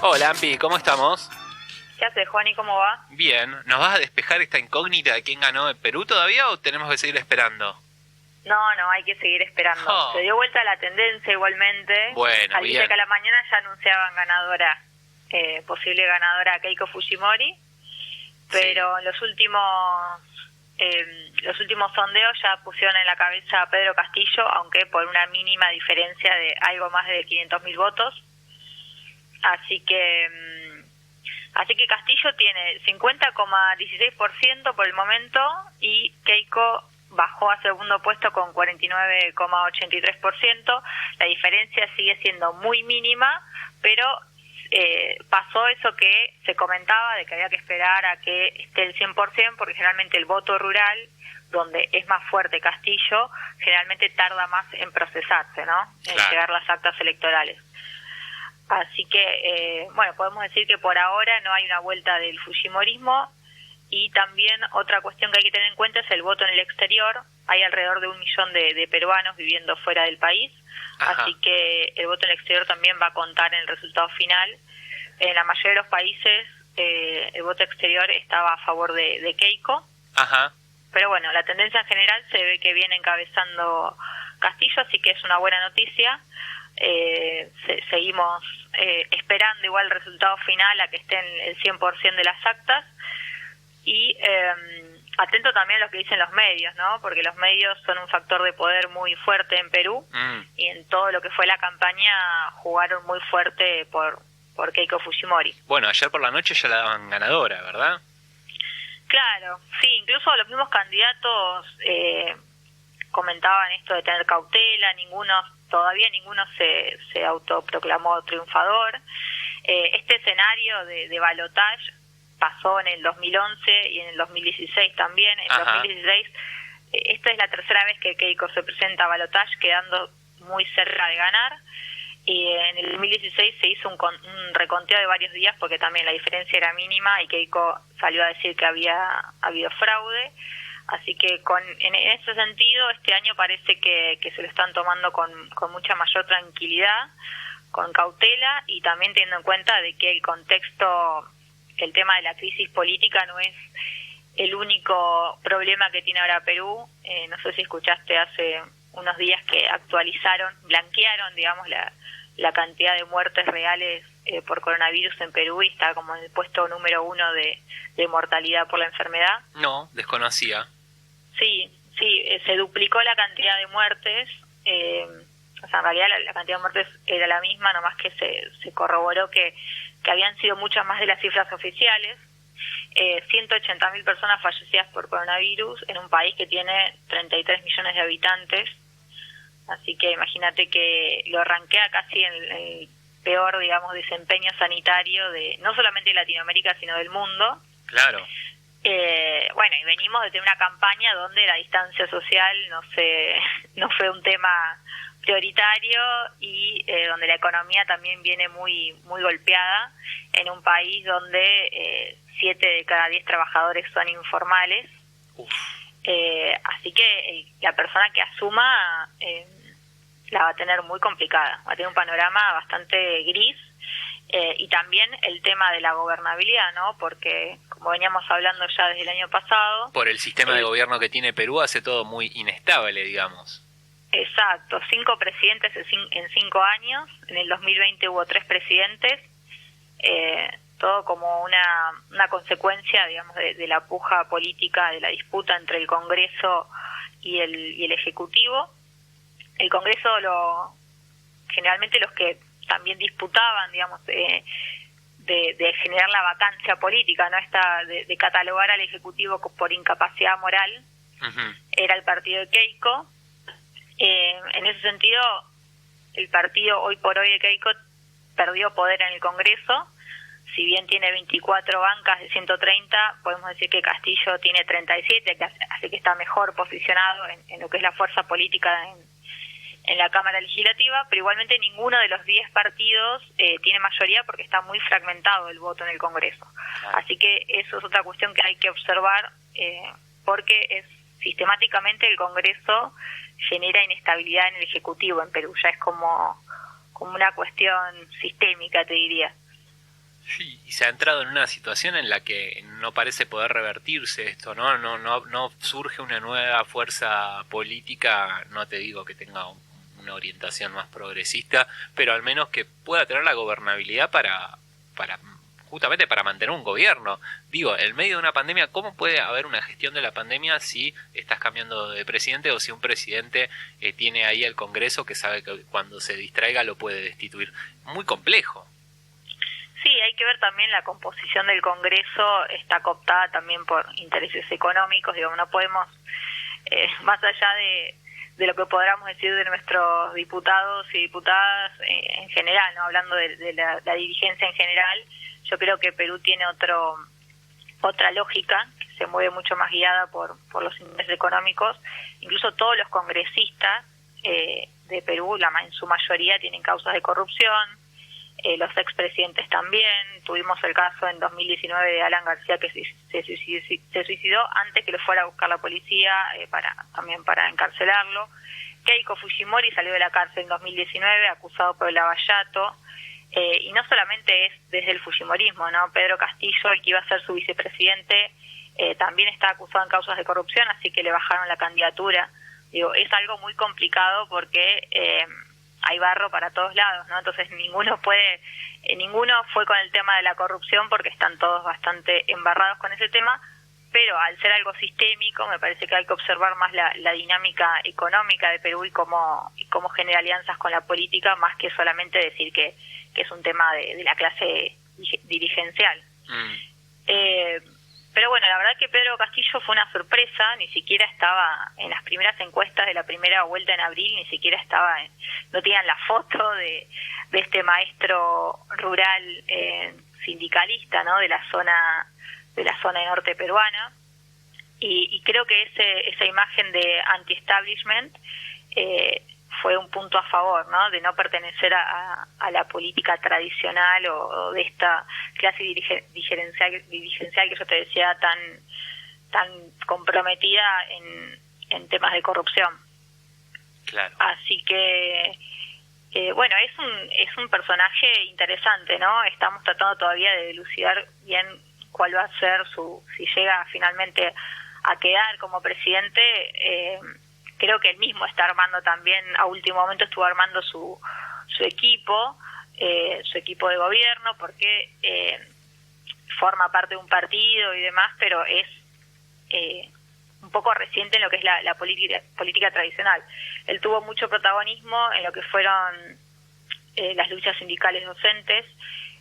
Hola, Ampi, ¿cómo estamos? ¿Qué haces, Juan, y cómo va? Bien, ¿nos vas a despejar esta incógnita de quién ganó en Perú todavía o tenemos que seguir esperando? No, hay que seguir esperando. Oh, Se dio vuelta la tendencia igualmente. bueno, Al viste bien. que a la mañana ya anunciaban ganadora, posible ganadora Keiko Fujimori, Sí, pero en los últimos sondeos ya pusieron en la cabeza a Pedro Castillo, aunque por una mínima diferencia de algo más de 500.000 votos. Así que Castillo tiene 50,16% por el momento y Keiko bajó a segundo puesto con 49,83%. La diferencia sigue siendo muy mínima, pero pasó eso que se comentaba de que había que esperar a que esté el 100%, porque generalmente el voto rural, donde es más fuerte Castillo, generalmente tarda más en procesarse, ¿no? En claro. llegar las actas electorales. Así que, podemos decir que por ahora no hay una vuelta del fujimorismo. Y también otra cuestión que hay que tener en cuenta es el voto en el exterior. Hay alrededor de 1 millón de peruanos viviendo fuera del país, Ajá, así que el voto en el exterior también va a contar en el resultado final. En la mayoría de los países el voto exterior estaba a favor de Keiko, ajá. pero bueno, la tendencia en general se ve que viene encabezando Castillo, así que es una buena noticia. Seguimos esperando igual el resultado final a que estén el 100% de las actas y atento también a lo que dicen los medios, ¿no? Porque los medios son un factor de poder muy fuerte en Perú y en todo lo que fue la campaña jugaron muy fuerte por Keiko Fujimori. Bueno, ayer por la noche ya la daban ganadora, ¿verdad? Claro, sí, incluso los mismos candidatos comentaban esto de tener cautela, todavía ninguno se autoproclamó triunfador. Este escenario de balotaje pasó en el 2011 y en el 2016 también. En el Ajá. 2016, esta es la tercera vez que Keiko se presenta a balotaje, quedando muy cerca de ganar. Y en el 2016 se hizo un reconteo de varios días porque también la diferencia era mínima y Keiko salió a decir que había habido fraude. Así que en ese sentido, este año parece que se lo están tomando con mucha mayor tranquilidad, con cautela, y también teniendo en cuenta de que el contexto, el tema de la crisis política no es el único problema que tiene ahora Perú. No sé si escuchaste hace unos días que blanquearon, digamos, la cantidad de muertes reales por coronavirus en Perú, y está como en el puesto número 1 de mortalidad por la enfermedad. No, desconocía. Sí, se duplicó la cantidad de muertes. O sea, en realidad la cantidad de muertes era la misma, nomás que se corroboró que habían sido muchas más de las cifras oficiales. 180.000 personas fallecidas por coronavirus en un país que tiene 33 millones de habitantes. Así que imagínate que lo rankea casi en el peor, digamos, desempeño sanitario de no solamente de Latinoamérica, sino del mundo. Claro. Y venimos de tener una campaña donde la distancia social no fue un tema prioritario, y donde la economía también viene muy muy golpeada en un país donde 7 de cada 10 trabajadores son informales. Uf. Así que la persona que asuma la va a tener muy complicada, va a tener un panorama bastante gris. Y también el tema de la gobernabilidad, ¿no? Porque, como veníamos hablando ya desde el año pasado... Por el sistema de gobierno que tiene Perú hace todo muy inestable, digamos. Exacto, 5 presidentes en 5 años. En el 2020 hubo 3 presidentes. Todo como una consecuencia, digamos, de la puja política, de la disputa entre el Congreso y el Ejecutivo. El Congreso, generalmente los que también disputaban, digamos, de generar la vacancia política, ¿no? De catalogar al Ejecutivo por incapacidad moral, era el partido de Keiko. En ese sentido, el partido hoy por hoy de Keiko perdió poder en el Congreso. Si bien tiene 24 bancas de 130, podemos decir que Castillo tiene 37, así que está mejor posicionado en lo que es la fuerza política en la Cámara Legislativa, pero igualmente ninguno de los 10 partidos tiene mayoría porque está muy fragmentado el voto en el Congreso. Así que eso es otra cuestión que hay que observar, porque sistemáticamente el Congreso genera inestabilidad en el Ejecutivo en Perú. Ya es como una cuestión sistémica, te diría. Sí, y se ha entrado en una situación en la que no parece poder revertirse esto, ¿no? No surge una nueva fuerza política, no te digo que tenga una orientación más progresista, pero al menos que pueda tener la gobernabilidad para justamente para mantener un gobierno. Digo, en medio de una pandemia, ¿cómo puede haber una gestión de la pandemia si estás cambiando de presidente o si un presidente tiene ahí el Congreso que sabe que cuando se distraiga lo puede destituir? Muy complejo. Sí, hay que ver también la composición del Congreso, está cooptada también por intereses económicos, digamos, no podemos, más allá de lo que podamos decir de nuestros diputados y diputadas en general, no hablando de la dirigencia en general, yo creo que Perú tiene otra lógica, que se mueve mucho más guiada por los intereses económicos. Incluso todos los congresistas de Perú, en su mayoría, tienen causas de corrupción, los expresidentes también. Tuvimos el caso en 2019 de Alan García, que se suicidó antes que lo fuera a buscar la policía, también para encarcelarlo. Keiko Fujimori salió de la cárcel en 2019 acusado por el lavallato. Y no solamente es desde el fujimorismo, ¿no? Pedro Castillo, el que iba a ser su vicepresidente, también está acusado en causas de corrupción, así que le bajaron la candidatura. Digo, es algo muy complicado porque hay barro para todos lados, ¿no? Entonces ninguno fue con el tema de la corrupción porque están todos bastante embarrados con ese tema, pero al ser algo sistémico me parece que hay que observar más la dinámica económica de Perú y cómo genera alianzas con la política, más que solamente decir que es un tema de la clase dirigencial. Pero bueno, la verdad que Pedro Castillo fue una sorpresa, ni siquiera estaba en las primeras encuestas de la primera vuelta en abril, ni siquiera no tenían la foto de este maestro rural sindicalista, ¿no? de la zona norte peruana, y creo que esa imagen de anti-establishment fue un punto a favor, ¿no? De no pertenecer a la política tradicional o de esta clase dirigencial que yo te decía tan comprometida en temas de corrupción. Claro. Así que bueno, es un personaje interesante, ¿no? Estamos tratando todavía de dilucidar bien cuál va a ser si llega finalmente a quedar como presidente. Creo que él mismo está armando también, a último momento estuvo armando su equipo de gobierno, porque forma parte de un partido y demás, pero es un poco reciente en lo que es la política tradicional. Él tuvo mucho protagonismo en lo que fueron las luchas sindicales docentes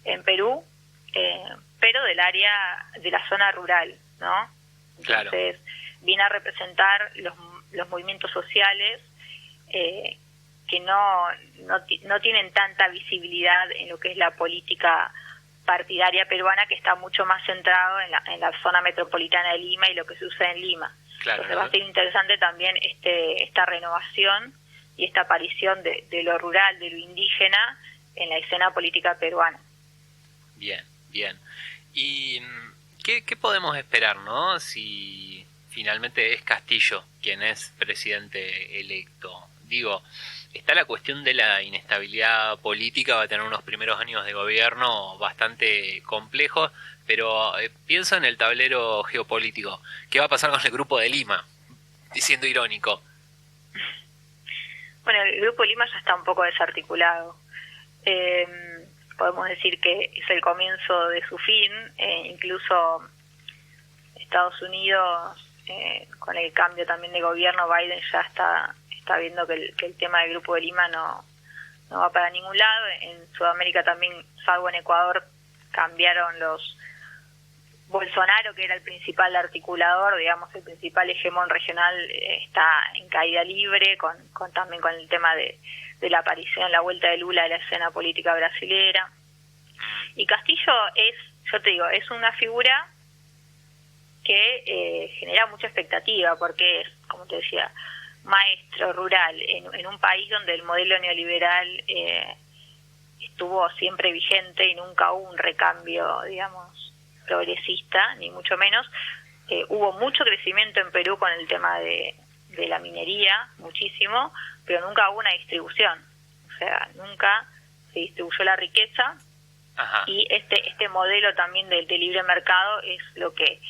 en Perú, pero del área de la zona rural, ¿no? Entonces, viene a representar los movimientos sociales que no tienen tanta visibilidad en lo que es la política partidaria peruana, que está mucho más centrado en la zona metropolitana de Lima y lo que sucede en Lima. Claro, entonces va a ser interesante también esta renovación y esta aparición de lo rural, de lo indígena en la escena política peruana. Bien. ¿Y qué podemos esperar, no? Si finalmente es Castillo quien es presidente electo. Digo, está la cuestión de la inestabilidad política, va a tener unos primeros años de gobierno bastante complejos, pero pienso en el tablero geopolítico. ¿Qué va a pasar con el Grupo de Lima? Siendo irónico. Bueno, el Grupo de Lima ya está un poco desarticulado. Podemos decir que es el comienzo de su fin. Incluso Estados Unidos, con el cambio también de gobierno, Biden ya está viendo que el tema del Grupo de Lima no va para ningún lado. En Sudamérica también, salvo en Ecuador, cambiaron los Bolsonaro, que era el principal articulador, digamos, el principal hegemón regional, está en caída libre, también con el tema de la aparición, la vuelta de Lula de la escena política brasilera. Y Castillo es una figura que genera mucha expectativa, porque es, como te decía, maestro rural en un país donde el modelo neoliberal estuvo siempre vigente y nunca hubo un recambio, digamos, progresista, ni mucho menos. Hubo mucho crecimiento en Perú con el tema de la minería, muchísimo, pero nunca hubo una distribución. O sea, nunca se distribuyó la riqueza Ajá. Y este modelo también de libre mercado es lo que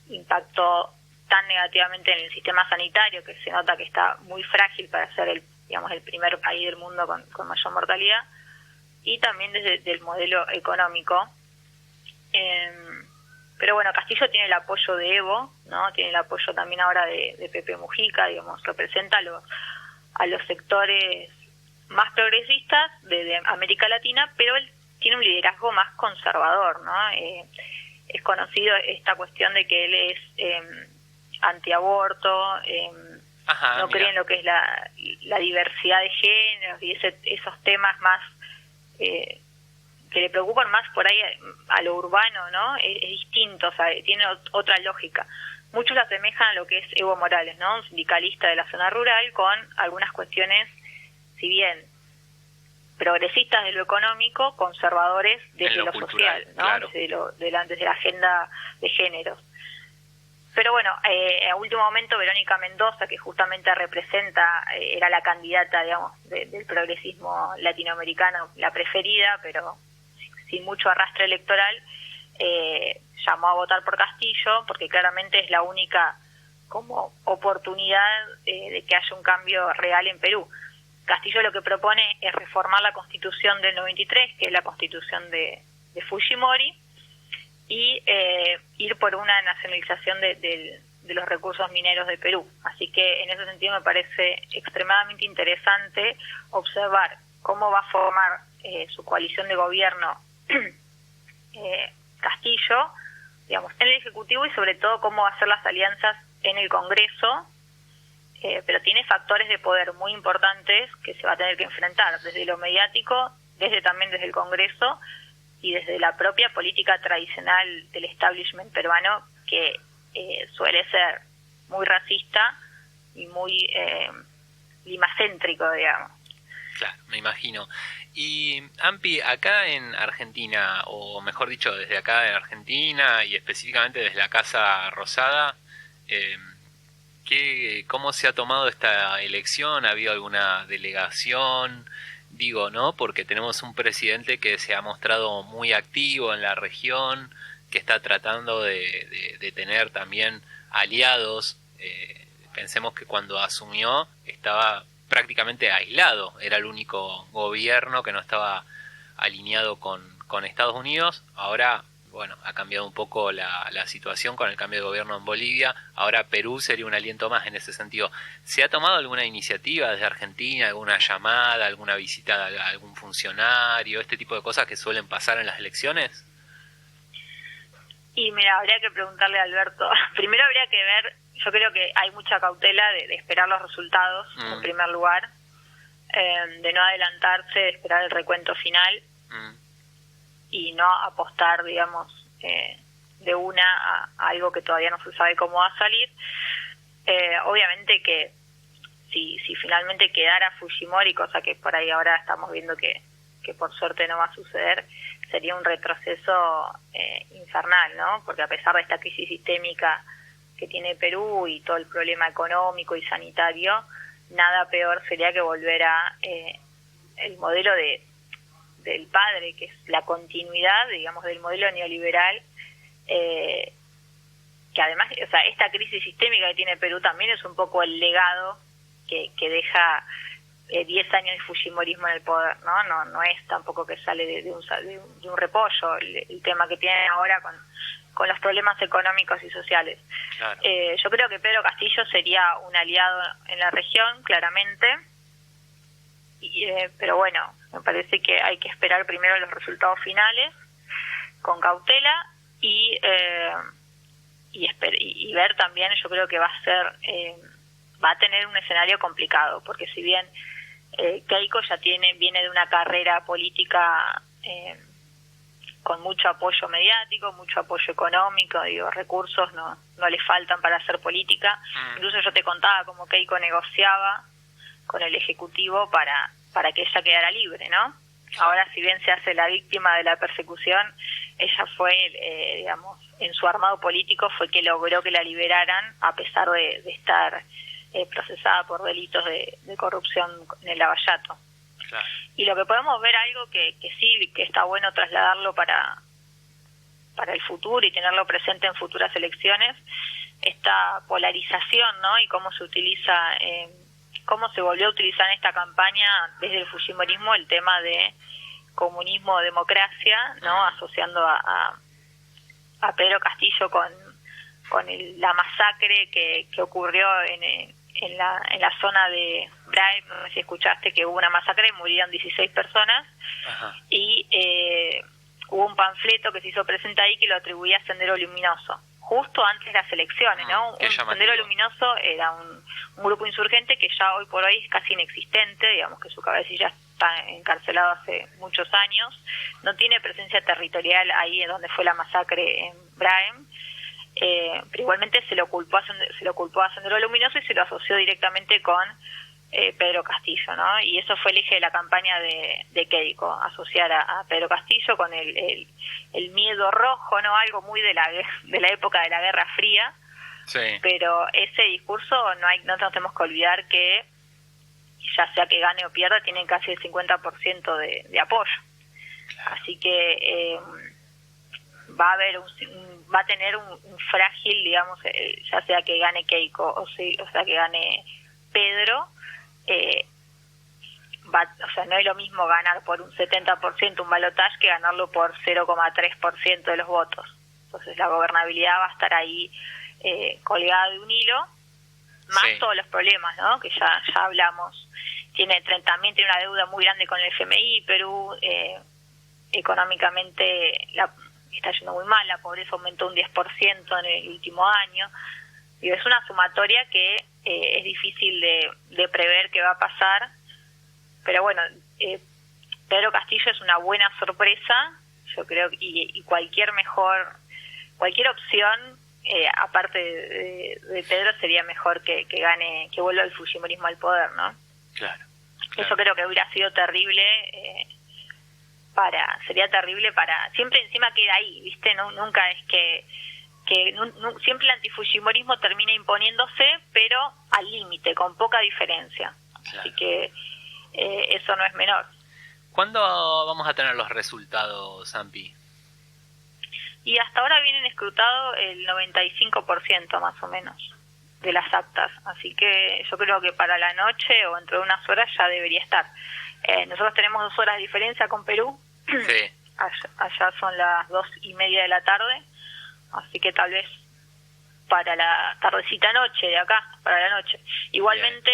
impactó tan negativamente en el sistema sanitario, que se nota que está muy frágil para ser el primer país del mundo con mayor mortalidad, y también desde el modelo económico. Pero bueno, Castillo tiene el apoyo de Evo, ¿no? Tiene el apoyo también ahora de Pepe Mujica, digamos, representa a los sectores más progresistas de América Latina, pero él tiene un liderazgo más conservador, ¿no? Es conocido esta cuestión de que él es antiaborto, Ajá, no mira. cree en lo que es la diversidad de géneros y esos temas más que le preocupan más por ahí a lo urbano, ¿no? Es distinto, o sea, tiene otra lógica. Muchos lo asemejan a lo que es Evo Morales, ¿no? Un sindicalista de la zona rural con algunas cuestiones, si bien progresistas de lo económico, conservadores desde lo cultural, social, ¿no? Claro. Desde la agenda de géneros. Pero bueno, a último momento Verónica Mendoza, que justamente representa, era la candidata, digamos, del progresismo latinoamericano, la preferida, pero sin mucho arrastre electoral, llamó a votar por Castillo, porque claramente es la única como oportunidad de que haya un cambio real en Perú. Castillo lo que propone es reformar la Constitución del 93, que es la Constitución de Fujimori, y ir por una nacionalización de los recursos mineros de Perú. Así que en ese sentido me parece extremadamente interesante observar cómo va a formar su coalición de gobierno Castillo, digamos, en el Ejecutivo, y sobre todo cómo va a hacer las alianzas en el Congreso, pero tiene factores de poder muy importantes que se va a tener que enfrentar, desde lo mediático, también desde el Congreso, y desde la propia política tradicional del establishment peruano, que suele ser muy racista y muy limacéntrico, digamos. Claro, me imagino. Y Ampi, acá en Argentina, o mejor dicho, desde acá en Argentina y específicamente desde la Casa Rosada, ¿cómo se ha tomado esta elección? ¿Ha habido alguna delegación? Digo, ¿no? Porque tenemos un presidente que se ha mostrado muy activo en la región, que está tratando de tener también aliados. Pensemos que cuando asumió estaba prácticamente aislado, era el único gobierno que no estaba alineado con Estados Unidos. Ahora, bueno, ha cambiado un poco la situación con el cambio de gobierno en Bolivia. Ahora Perú sería un aliento más en ese sentido. ¿Se ha tomado alguna iniciativa desde Argentina, alguna llamada, alguna visita a algún funcionario, este tipo de cosas que suelen pasar en las elecciones? Y mira, habría que preguntarle a Alberto. Primero habría que ver, yo creo que hay mucha cautela de esperar los resultados, en primer lugar, de no adelantarse, de esperar el recuento final y no apostar, digamos, de una a algo que todavía no se sabe cómo va a salir. Obviamente que si finalmente quedara Fujimori, cosa que por ahí ahora estamos viendo que por suerte no va a suceder, sería un retroceso infernal, ¿no? Porque a pesar de esta crisis sistémica que tiene Perú y todo el problema económico y sanitario, nada peor sería que volver a el modelo del padre, que es la continuidad, digamos, del modelo neoliberal, que además, o sea, esta crisis sistémica que tiene Perú también es un poco el legado que deja 10 años de fujimorismo en el poder, ¿no? No es tampoco que sale de un repollo el tema que tienen ahora con los problemas económicos y sociales. Claro. Yo creo que Pedro Castillo sería un aliado en la región, claramente, pero bueno, me parece que hay que esperar primero los resultados finales con cautela y ver también. Yo creo que va a tener un escenario complicado, porque si bien Keiko ya viene de una carrera política con mucho apoyo mediático, mucho apoyo económico, recursos no le faltan para hacer política. Incluso yo te contaba cómo Keiko negociaba con el Ejecutivo para que ella quedara libre, ¿no? Ahora, si bien se hace la víctima de la persecución, ella fue, digamos, en su armado político fue que logró que la liberaran, a pesar de estar procesada por delitos de corrupción en el Lavallato. Claro. Y lo que podemos ver, algo que sí, que está bueno trasladarlo para el futuro y tenerlo presente en futuras elecciones, esta polarización, ¿no? Y cómo se utiliza, cómo se volvió a utilizar en esta campaña desde el fujimorismo el tema de comunismo o democracia, ¿no? Asociando a Pedro Castillo con la masacre que ocurrió en la zona de Brahe. No sé si escuchaste que hubo una masacre y murieron 16 personas. Ajá. Y hubo un panfleto que se hizo presente ahí que lo atribuía a Sendero Luminoso, justo antes de las elecciones, ¿no? Sendero Luminoso era un grupo insurgente que ya hoy por hoy es casi inexistente, digamos que su cabecilla está encarcelado hace muchos años, no tiene presencia territorial ahí donde fue la masacre en Brahe, pero igualmente se lo culpó a Sendero Luminoso y se lo asoció directamente con Pedro Castillo, ¿no? Y eso fue el eje de la campaña de Keiko, asociar a Pedro Castillo con el miedo rojo, ¿no? Algo muy de la época de la Guerra Fría. Sí. Pero ese discurso no nos tenemos que olvidar que ya sea que gane o pierda tienen casi el 50% de apoyo. Claro. Así que va a tener un frágil, digamos, ya sea que gane Keiko o sea que gane Pedro. O sea, no es lo mismo ganar por un 70% un balotaje que ganarlo por 0,3% de los votos. Entonces la gobernabilidad va a estar ahí colgada de un hilo, más sí, todos los problemas, ¿no? Que ya hablamos. También tiene una deuda muy grande con el FMI. Perú económicamente está yendo muy mal, la pobreza aumentó un 10% en el último año. Y es una sumatoria que es difícil de prever qué va a pasar, pero bueno, Pedro Castillo es una buena sorpresa, yo creo, y cualquier opción aparte de Pedro sería mejor que vuelva el fujimorismo al poder, ¿no? Claro. Eso creo que hubiera sido terrible, sería terrible para, siempre encima queda ahí, ¿viste? Nunca es que siempre el antifujimorismo termina imponiéndose, pero al límite, con poca diferencia. Claro. Así que eso no es menor. ¿Cuándo vamos a tener los resultados, Ampi? Y hasta ahora vienen escrutados el 95% más o menos de las actas. Así que yo creo que para la noche o dentro de unas horas ya debería estar. Nosotros tenemos 2 horas de diferencia con Perú. Sí. Allá son las 2:30 de la tarde. Así que tal vez para la tardecita noche de acá, para la noche. Igualmente,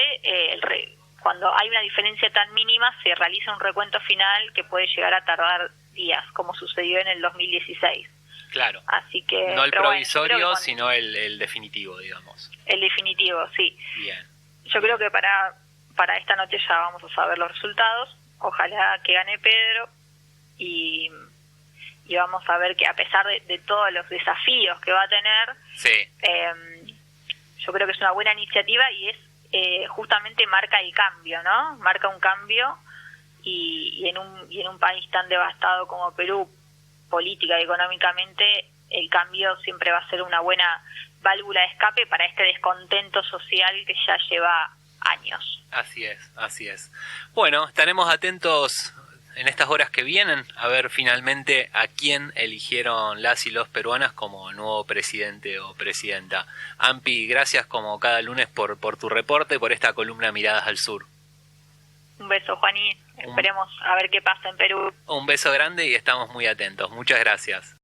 cuando hay una diferencia tan mínima, se realiza un recuento final que puede llegar a tardar días, como sucedió en el 2016. Claro. Así que, no el provisorio, sino el definitivo, digamos. El definitivo, sí. Bien. Yo creo que para esta noche ya vamos a saber los resultados. Ojalá que gane Pedro y vamos a ver que a pesar de todos los desafíos que va a tener, sí, yo creo que es una buena iniciativa y es justamente marca el cambio, ¿no? Marca un cambio y en un país tan devastado como Perú, política y económicamente, el cambio siempre va a ser una buena válvula de escape para este descontento social que ya lleva años. Así es. Bueno, estaremos atentos en estas horas que vienen a ver finalmente a quién eligieron las y los peruanas como nuevo presidente o presidenta. Ampi, gracias como cada lunes por tu reporte, por esta columna Miradas al Sur. Un beso, Juaní. Esperemos a ver qué pasa en Perú. Un beso grande y estamos muy atentos. Muchas gracias.